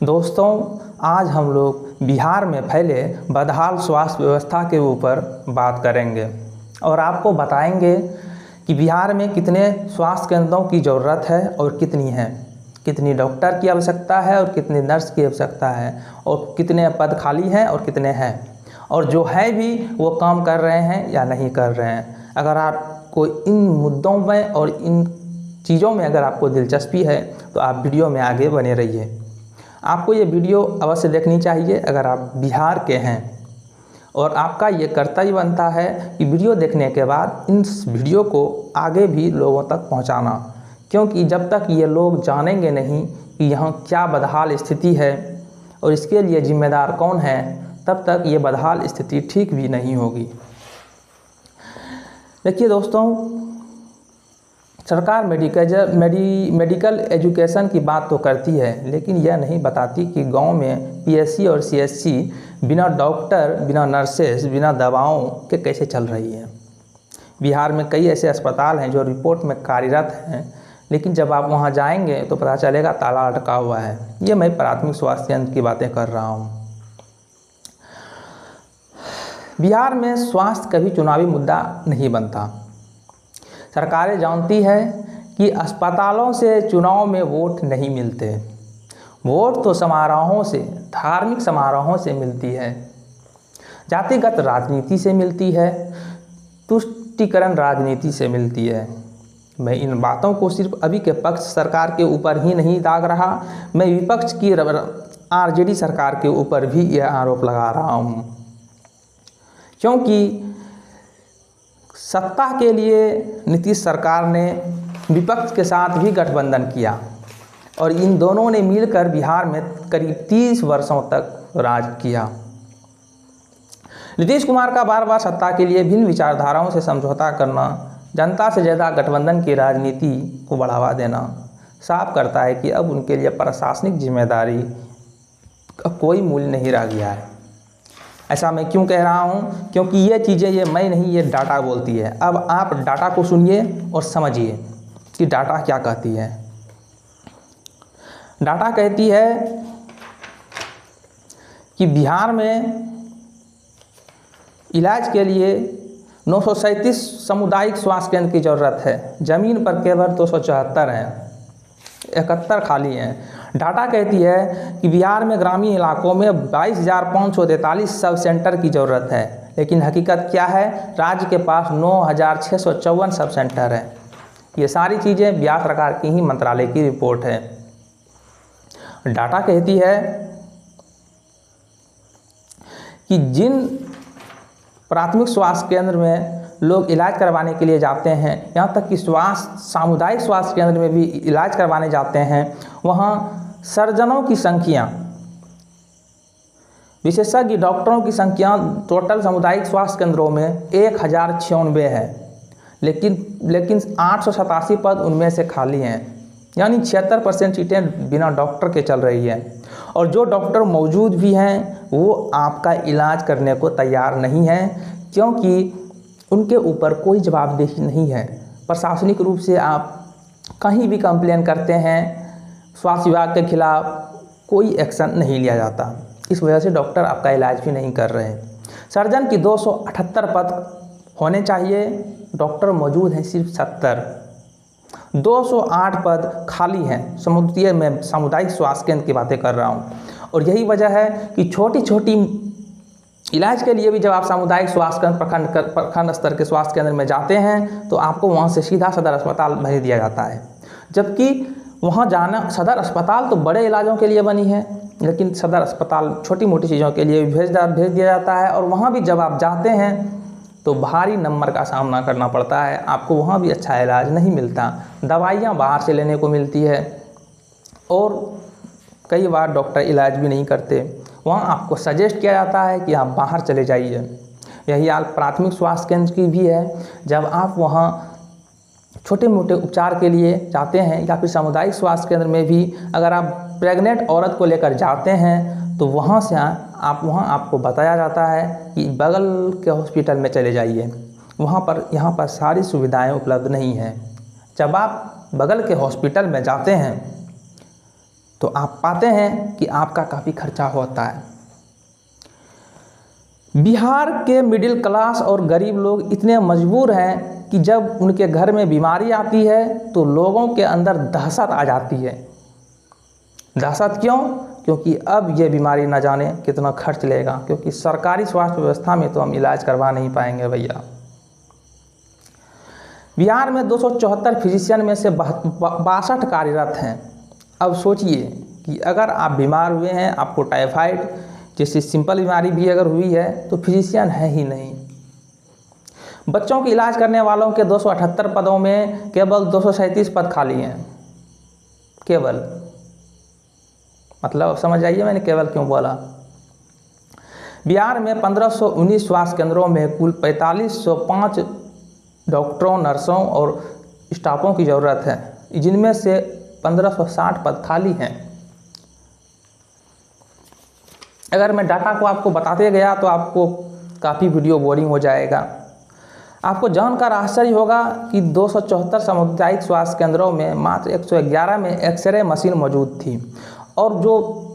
दोस्तों, आज हम लोग बिहार में फैले बदहाल स्वास्थ्य व्यवस्था के ऊपर बात करेंगे और आपको बताएंगे कि बिहार में कितने स्वास्थ्य केंद्रों की ज़रूरत है और कितनी है, कितनी डॉक्टर की आवश्यकता है और कितनी नर्स की आवश्यकता है और कितने पद खाली हैं और कितने हैं, और जो है भी वो काम कर रहे हैं या नहीं कर रहे हैं। अगर आपको इन मुद्दों में और इन चीज़ों में अगर आपको दिलचस्पी है तो आप वीडियो में आगे बने रहिए। आपको ये वीडियो अवश्य देखनी चाहिए अगर आप बिहार के हैं, और आपका ये कर्तव्य बनता है कि वीडियो देखने के बाद इन वीडियो को आगे भी लोगों तक पहुंचाना, क्योंकि जब तक ये लोग जानेंगे नहीं कि यहाँ क्या बदहाल स्थिति है और इसके लिए जिम्मेदार कौन है, तब तक ये बदहाल स्थिति ठीक भी नहीं होगी। देखिए दोस्तों, सरकार मेडिकल एजुकेशन की बात तो करती है, लेकिन यह नहीं बताती कि गांव में पीएससी और सीएससी बिना डॉक्टर, बिना नर्सेस, बिना दवाओं के कैसे चल रही है। बिहार में कई ऐसे अस्पताल हैं जो रिपोर्ट में कार्यरत हैं, लेकिन जब आप वहां जाएंगे तो पता चलेगा ताला अटका हुआ है। ये मैं प्राथमिक स्वास्थ्य केंद्र की बातें कर रहा हूँ। बिहार में स्वास्थ्य कभी चुनावी मुद्दा नहीं बनता। सरकारें जानती है कि अस्पतालों से चुनाव में वोट नहीं मिलते, वोट तो समारोहों से, धार्मिक समारोहों से मिलती है, जातिगत राजनीति से मिलती है, तुष्टीकरण राजनीति से मिलती है। मैं इन बातों को सिर्फ अभी के पक्ष सरकार के ऊपर ही नहीं दाग रहा, मैं विपक्ष की आरजेडी सरकार के ऊपर भी यह आरोप लगा रहा हूँ, क्योंकि सत्ता के लिए नीतीश सरकार ने विपक्ष के साथ भी गठबंधन किया और इन दोनों ने मिलकर बिहार में करीब 30 वर्षों तक राज किया। नीतीश कुमार का बार बार सत्ता के लिए भिन्न विचारधाराओं से समझौता करना, जनता से ज़्यादा गठबंधन की राजनीति को बढ़ावा देना साफ करता है कि अब उनके लिए प्रशासनिक जिम्मेदारी का कोई मूल्य नहीं रह गया है। ऐसा मैं क्यों कह रहा हूँ? क्योंकि ये चीज़ें ये मैं नहीं, ये डाटा बोलती है। अब आप डाटा को सुनिए और समझिए कि डाटा क्या कहती है। डाटा कहती है कि बिहार में इलाज के लिए 937 सामुदायिक स्वास्थ्य केंद्र की ज़रूरत है, ज़मीन पर केवल 274 हैं, 71 खाली हैं। डाटा कहती है कि बिहार में ग्रामीण इलाकों में 22,543 सब सेंटर की ज़रूरत है, लेकिन हकीकत क्या है? राज्य के पास 9,654 सब सेंटर है। ये सारी चीज़ें बिहार सरकार की ही मंत्रालय की रिपोर्ट है। डाटा कहती है कि जिन प्राथमिक स्वास्थ्य केंद्र में लोग इलाज करवाने के लिए जाते हैं, यहाँ तक कि सामुदायिक स्वास्थ्य केंद्र में भी इलाज करवाने जाते हैं, वहाँ सर्जनों की संख्या, विशेषज्ञ डॉक्टरों की संख्या टोटल सामुदायिक स्वास्थ्य केंद्रों में 1096 है, लेकिन 887 पद उनमें से खाली हैं, यानी 76% सीटें बिना डॉक्टर के चल रही हैं। और जो डॉक्टर मौजूद भी हैं वो आपका इलाज करने को तैयार नहीं हैं, क्योंकि उनके ऊपर कोई जवाबदेही नहीं है। प्रशासनिक रूप से आप कहीं भी कंप्लेन करते हैं, स्वास्थ्य विभाग के खिलाफ कोई एक्शन नहीं लिया जाता। इस वजह से डॉक्टर आपका इलाज भी नहीं कर रहे हैं। सर्जन की 278 पद होने चाहिए, डॉक्टर मौजूद हैं सिर्फ 70। 208 पद खाली हैं। मैं सामुदायिक स्वास्थ्य केंद्र की बातें कर रहा हूँ, और यही वजह है कि छोटी छोटी इलाज के लिए भी जब आप सामुदायिक स्वास्थ्य केंद्र, प्रखंड स्तर के स्वास्थ्य केंद्र में जाते हैं तो आपको वहाँ से सीधा सदर अस्पताल भेज दिया जाता है। जबकि वहाँ जाना, सदर अस्पताल तो बड़े इलाजों के लिए बनी है, लेकिन सदर अस्पताल छोटी मोटी चीज़ों के लिए भेज दिया जाता है, और वहाँ भी जब आप जाते हैं तो भारी नंबर का सामना करना पड़ता है। आपको वहाँ भी अच्छा इलाज नहीं मिलता, दवाइयाँ बाहर से लेने को मिलती है, और कई बार डॉक्टर इलाज भी नहीं करते। वहाँ आपको सजेस्ट किया जाता है कि आप बाहर चले जाइए। यही हाल प्राथमिक स्वास्थ्य केंद्र की भी है। जब आप वहाँ छोटे मोटे उपचार के लिए जाते हैं, या फिर सामुदायिक स्वास्थ्य केंद्र में भी अगर आप प्रेग्नेंट औरत को लेकर जाते हैं तो वहाँ आपको बताया जाता है कि बगल के हॉस्पिटल में चले जाइए, यहाँ पर सारी सुविधाएं उपलब्ध नहीं हैं। जब आप बगल के हॉस्पिटल में जाते हैं तो आप पाते हैं कि आपका काफ़ी खर्चा होता है। बिहार के मिडिल क्लास और गरीब लोग इतने मजबूर हैं कि जब उनके घर में बीमारी आती है तो लोगों के अंदर दहशत आ जाती है। दहशत क्यों? क्योंकि अब ये बीमारी न जाने कितना खर्च लेगा, क्योंकि सरकारी स्वास्थ्य व्यवस्था में तो हम इलाज करवा नहीं पाएंगे भैया। बिहार में 274 फिजिशियन में से 62 कार्यरत हैं। अब सोचिए कि अगर आप बीमार हुए हैं, आपको टाइफाइड जैसी सिंपल बीमारी भी अगर हुई है तो फिजिशियन है ही नहीं। बच्चों के इलाज करने वालों के 278 पदों में केवल 237 पद खाली हैं। केवल, मतलब समझ आइए मैंने केवल क्यों बोला। बिहार में 1519 स्वास्थ्य केंद्रों में कुल 4505 डॉक्टरों, नर्सों और स्टाफों की ज़रूरत है, जिनमें से 1560 पद खाली हैं। अगर मैं डाटा को आपको बताते गया तो आपको काफ़ी वीडियो बोरिंग हो जाएगा। आपको जानकर आश्चर्य होगा कि 274 सामुदायिक स्वास्थ्य केंद्रों में मात्र 111 में एक्सरे मशीन मौजूद थी, और जो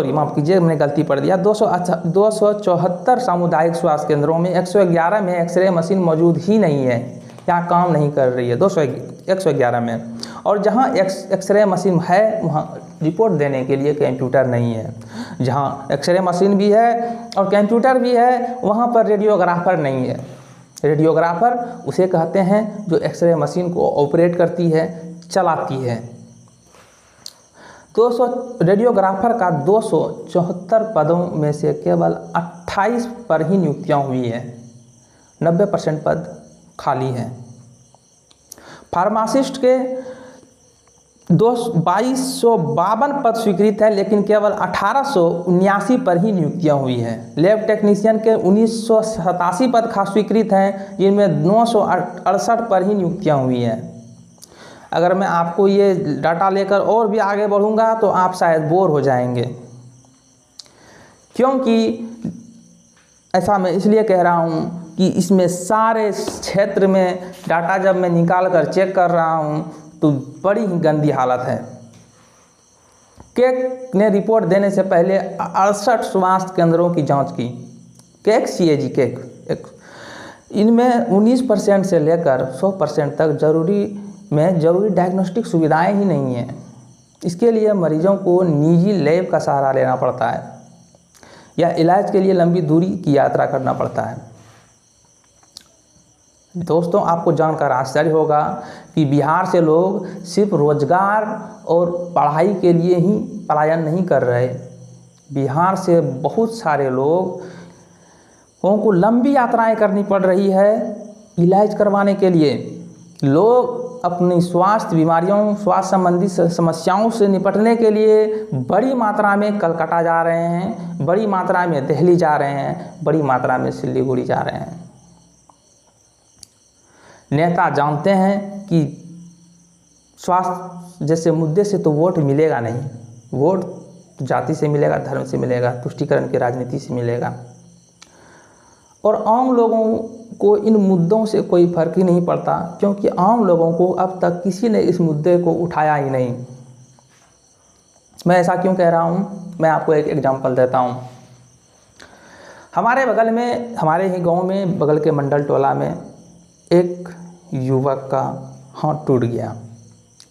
माफ़ कीजिए मैंने गलती पढ़ दिया। 274 सामुदायिक स्वास्थ्य केंद्रों में 111 में एक्सरे मशीन मौजूद ही नहीं है, यहाँ काम नहीं कर रही है 111 में। और जहाँ एक्सरे मशीन है वहाँ रिपोर्ट देने के लिए कंप्यूटर नहीं है। जहाँ एक्सरे मशीन भी है और कंप्यूटर भी है वहाँ पर रेडियोग्राफर नहीं है। रेडियोग्राफर उसे कहते हैं जो एक्सरे मशीन को ऑपरेट करती है, चलाती है। 200 रेडियोग्राफर का 274 पदों में से केवल 28 पर ही नियुक्तियां हुई हैं, 90% पद खाली हैं। फार्मासिस्ट के 2252 पद स्वीकृत है, लेकिन केवल 1879 पर ही नियुक्तियां हुई हैं। लैब टेक्नीशियन के 1987 पद स्वीकृत हैं, जिनमें 968 पर ही नियुक्तियां हुई हैं। अगर मैं आपको ये डाटा लेकर और भी आगे बढ़ूंगा तो आप शायद बोर हो जाएंगे, क्योंकि ऐसा मैं इसलिए कह रहा हूँ कि इसमें सारे क्षेत्र में डाटा जब मैं निकाल कर चेक कर रहा हूँ तो बड़ी ही गंदी हालत है। केक ने रिपोर्ट देने से पहले 68 स्वास्थ्य केंद्रों की जांच की। केक CAG केक इनमें 19% से लेकर 100% तक जरूरी डायग्नोस्टिक सुविधाएं ही नहीं हैं। इसके लिए मरीजों को निजी लैब का सहारा लेना पड़ता है या इलाज के लिए लंबी दूरी की यात्रा करना पड़ता है। दोस्तों, आपको जानकर आश्चर्य होगा कि बिहार से लोग सिर्फ रोजगार और पढ़ाई के लिए ही पलायन नहीं कर रहे। बिहार से बहुत सारे लोगों को लंबी यात्राएं करनी पड़ रही है इलाज करवाने के लिए। लोग अपनी स्वास्थ्य संबंधी समस्याओं से निपटने के लिए बड़ी मात्रा में कलकत्ता जा रहे हैं, बड़ी मात्रा में दिल्ली जा रहे हैं, बड़ी मात्रा में सिलीगुड़ी जा रहे हैं। नेता जानते हैं कि स्वास्थ्य जैसे मुद्दे से तो वोट मिलेगा नहीं, वोट जाति से मिलेगा, धर्म से मिलेगा, तुष्टीकरण की राजनीति से मिलेगा, और आम लोगों को इन मुद्दों से कोई फर्क ही नहीं पड़ता, क्योंकि आम लोगों को अब तक किसी ने इस मुद्दे को उठाया ही नहीं। मैं ऐसा क्यों कह रहा हूँ, मैं आपको एक एग्जांपल देता हूँ। हमारे बगल में, हमारे ही गांव में, बगल के मंडल टोला में एक युवक का हाथ टूट गया।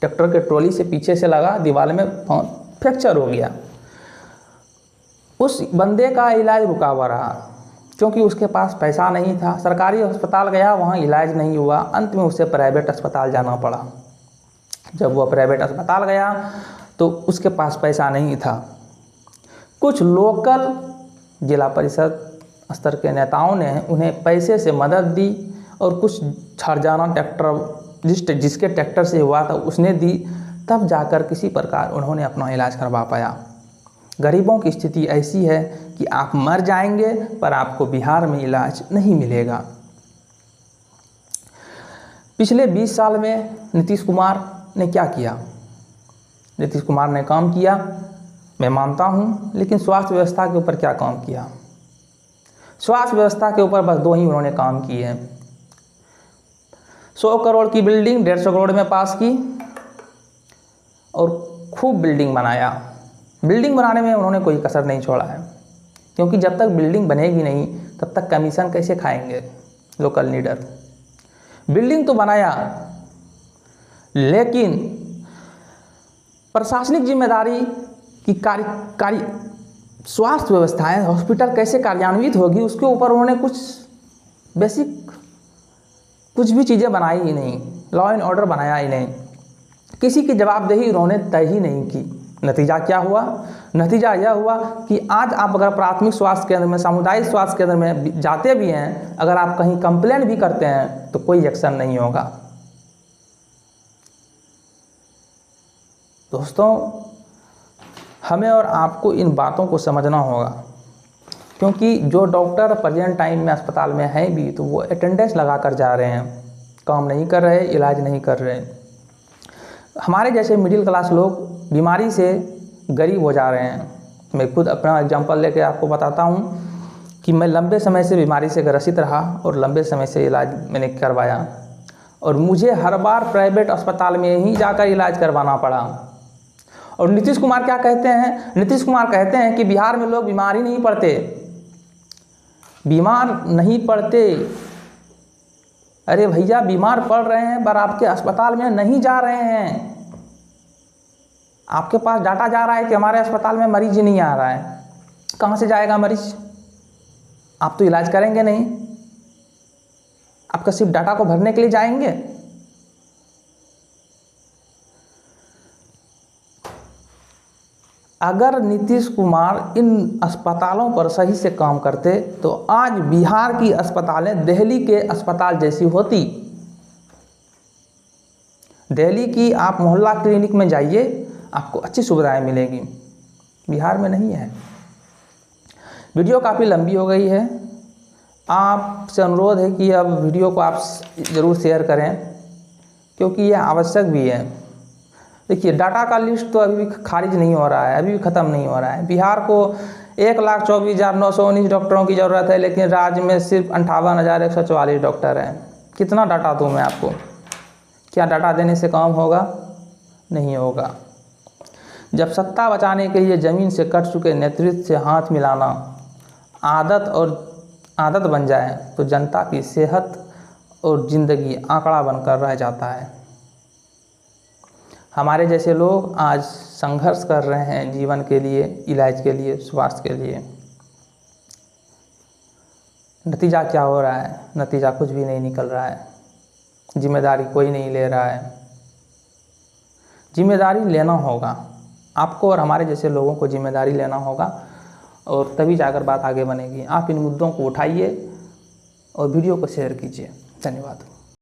ट्रैक्टर के ट्रॉली से पीछे से लगा, दीवार में फ्रैक्चर हो गया। उस बंदे का इलाज रुका हुआ रहा क्योंकि उसके पास पैसा नहीं था। सरकारी अस्पताल गया, वहाँ इलाज नहीं हुआ, अंत में उसे प्राइवेट अस्पताल जाना पड़ा। जब वह प्राइवेट अस्पताल गया तो उसके पास पैसा नहीं था। कुछ लोकल जिला परिषद स्तर के नेताओं ने उन्हें पैसे से मदद दी और कुछ हरजाना ट्रैक्टर जिसके ट्रैक्टर से हुआ था उसने दी, तब जाकर किसी प्रकार उन्होंने अपना इलाज करवा पाया। गरीबों की स्थिति ऐसी है कि आप मर जाएंगे पर आपको बिहार में इलाज नहीं मिलेगा। पिछले 20 साल में नीतीश कुमार ने क्या किया? नीतीश कुमार ने काम किया, मैं मानता हूँ, लेकिन स्वास्थ्य व्यवस्था के ऊपर क्या काम किया? स्वास्थ्य व्यवस्था के ऊपर बस 2 ही उन्होंने काम किए हैं। 100 करोड़ की बिल्डिंग 150 करोड़ में पास की, और खूब बिल्डिंग बनाया। बिल्डिंग बनाने में उन्होंने कोई कसर नहीं छोड़ा है, क्योंकि जब तक बिल्डिंग बनेगी नहीं तब तक कमीशन कैसे खाएंगे लोकल लीडर। बिल्डिंग तो बनाया, लेकिन प्रशासनिक जिम्मेदारी की कार्य स्वास्थ्य व्यवस्थाएं, हॉस्पिटल कैसे कार्यान्वित होगी, उसके ऊपर उन्होंने बेसिक कुछ भी चीज़ें बनाई ही नहीं, लॉ एंड ऑर्डर बनाया ही नहीं, किसी की जवाबदेही उन्होंने तय ही नहीं की। नतीजा क्या हुआ? नतीजा यह हुआ कि आज आप अगर प्राथमिक स्वास्थ्य केंद्र में, सामुदायिक स्वास्थ्य केंद्र में जाते भी हैं, अगर आप कहीं कंप्लेंट भी करते हैं तो कोई एक्शन नहीं होगा। दोस्तों, हमें और आपको इन बातों को समझना होगा, क्योंकि जो डॉक्टर प्रेजेंट टाइम में अस्पताल में हैं भी तो वो अटेंडेंस लगा कर जा रहे हैं, काम नहीं कर रहे, इलाज नहीं कर रहे। हमारे जैसे मिडिल क्लास लोग बीमारी से गरीब हो जा रहे हैं। मैं खुद अपना एग्जांपल लेके आपको बताता हूँ कि मैं लंबे समय से बीमारी से ग्रसित रहा और लंबे समय से इलाज मैंने करवाया, और मुझे हर बार प्राइवेट अस्पताल में ही जाकर इलाज करवाना पड़ा। और नीतीश कुमार क्या कहते हैं? नीतीश कुमार कहते हैं कि बिहार में लोग बीमार ही नहीं पड़ते, बीमार नहीं पड़ते। अरे भैया, बीमार पड़ रहे हैं पर आपके अस्पताल में नहीं जा रहे हैं। आपके पास डाटा जा रहा है कि हमारे अस्पताल में मरीज ही नहीं आ रहा है। कहाँ से जाएगा मरीज? आप तो इलाज करेंगे नहीं, आपका सिर्फ डाटा को भरने के लिए जाएंगे। अगर नीतीश कुमार इन अस्पतालों पर सही से काम करते तो आज बिहार की अस्पतालें दिल्ली के अस्पताल जैसी होती। दिल्ली की आप मोहल्ला क्लिनिक में जाइए, आपको अच्छी सुविधाएं मिलेंगी, बिहार में नहीं है। वीडियो काफ़ी लंबी हो गई है, आपसे अनुरोध है कि अब वीडियो को आप ज़रूर शेयर करें, क्योंकि यह आवश्यक भी है। देखिए, डाटा का लिस्ट तो अभी भी खारिज नहीं हो रहा है, अभी भी ख़त्म नहीं हो रहा है। बिहार को 1,24,919 डॉक्टरों की ज़रूरत है, लेकिन राज्य में सिर्फ 58,144 डॉक्टर हैं। कितना डाटा दूँ मैं आपको? क्या डाटा देने से काम होगा? नहीं होगा। जब सत्ता बचाने के लिए ज़मीन से कट चुके नेतृत्व से हाथ मिलाना आदत बन जाए तो जनता की सेहत और ज़िंदगी आंकड़ा बनकर रह जाता है। हमारे जैसे लोग आज संघर्ष कर रहे हैं जीवन के लिए, इलाज के लिए, स्वास्थ्य के लिए। नतीजा क्या हो रहा है? नतीजा कुछ भी नहीं निकल रहा है। जिम्मेदारी कोई नहीं ले रहा है। जिम्मेदारी लेना होगा आपको, और हमारे जैसे लोगों को जिम्मेदारी लेना होगा, और तभी जाकर बात आगे बनेगी। आप इन मुद्दों को उठाइए और वीडियो को शेयर कीजिए। धन्यवाद।